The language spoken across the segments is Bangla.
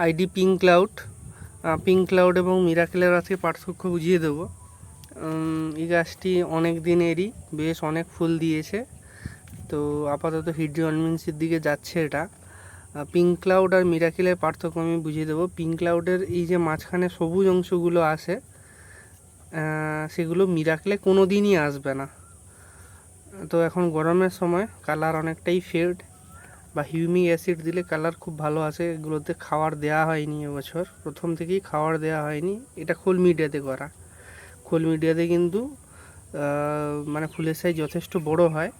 আইডি পিঙ্ক ক্লাউড এবং মিরাকেলের আজকে পার্থক্য বুঝিয়ে দেবো। এই গাছটি অনেক দিনেরই, বেশ অনেক ফুল দিয়েছে। তো আপাতত হিড্রিওনমিনসির দিকে যাচ্ছে এটা। পিঙ্ক ক্লাউড আর মিরাকেলের পার্থক্য আমি বুঝিয়ে দেবো। পিঙ্ক ক্লাউডের এই যে মাঝখানে সবুজ অংশগুলো আসে, সেগুলো মিরাকেলে কোনো দিনই আসবে না। তো এখন গরমের সময় কালার অনেকটাই ফেড, বা হিউমিক অ্যাসিড দিলে কালার খুব ভালো আসে। এগুলোতে খাওয়ার দেওয়া হয়নি এবছর, প্রথম থেকেই খাওয়ার দেওয়া হয়নি। এটা খোল মিডিয়াতে করা। খোল মিডিয়াতে কিন্তু মানে ফুলের সাইজ যথেষ্ট বড় হয়।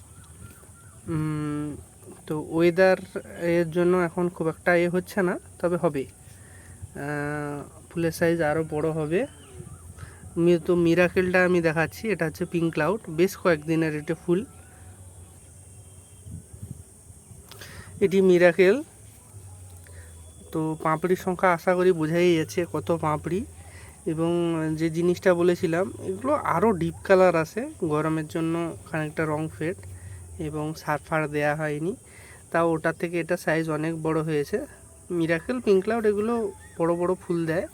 তো ওয়েদার এর জন্য এখন খুব একটা হচ্ছে না, তবে হবে, ফুলের সাইজ আরও বড় হবে। তো মিরাকেলটা আমি দেখাচ্ছি। এটা হচ্ছে পিঙ্ক ক্লাউড, বেশ কয়েকদিনের এটা ফুল। এটি মিরাকেল। তো পাপড়ির সংখ্যা আশা করি বোঝাই যাচ্ছে কত পাপড়ি। এবং যে জিনিসটা বলেছিলাম, এগুলো আরও ডিপ কালার আসে, গরমের জন্য খানিকটা রং ফেড এবং সার ফার দেওয়া হয়নি, তাও ওটার থেকে এটা সাইজ অনেক বড় হয়েছে। মিরাকেল, পিঙ্ক ক্লাউড এগুলো বড় বড় ফুল দেয়।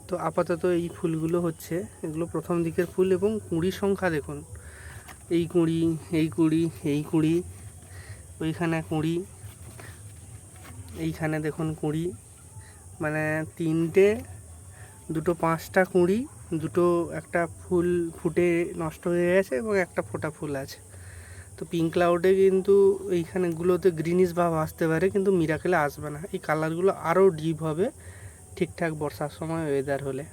তো আপাতত এই ফুলগুলো হচ্ছে, এগুলো প্রথম দিকের ফুল। এবং কুঁড়ির সংখ্যা দেখুন, এই কুঁড়ি, এই কুঁড়ি, এই কুঁড়ি, ওইখানে কুঁড়ি, এইখানে দেখুন কুঁড়ি, মানে তিনটে, দুটো পাঁচটা কুঁড়ি, দুটো একটা ফুল ফুটে নষ্ট হয়ে গেছে এবং একটা ফোটা ফুল আছে। তো পিঙ্ক ক্লাউডে কিন্তু এইখানেগুলোতে গ্রিনিশ ভাব আসতে পারে, কিন্তু মিরাকেলে আসবে না। এই কালারগুলো আরও ডিপ হবে ঠিকঠাক বর্ষার সময় ওয়েদার হলে।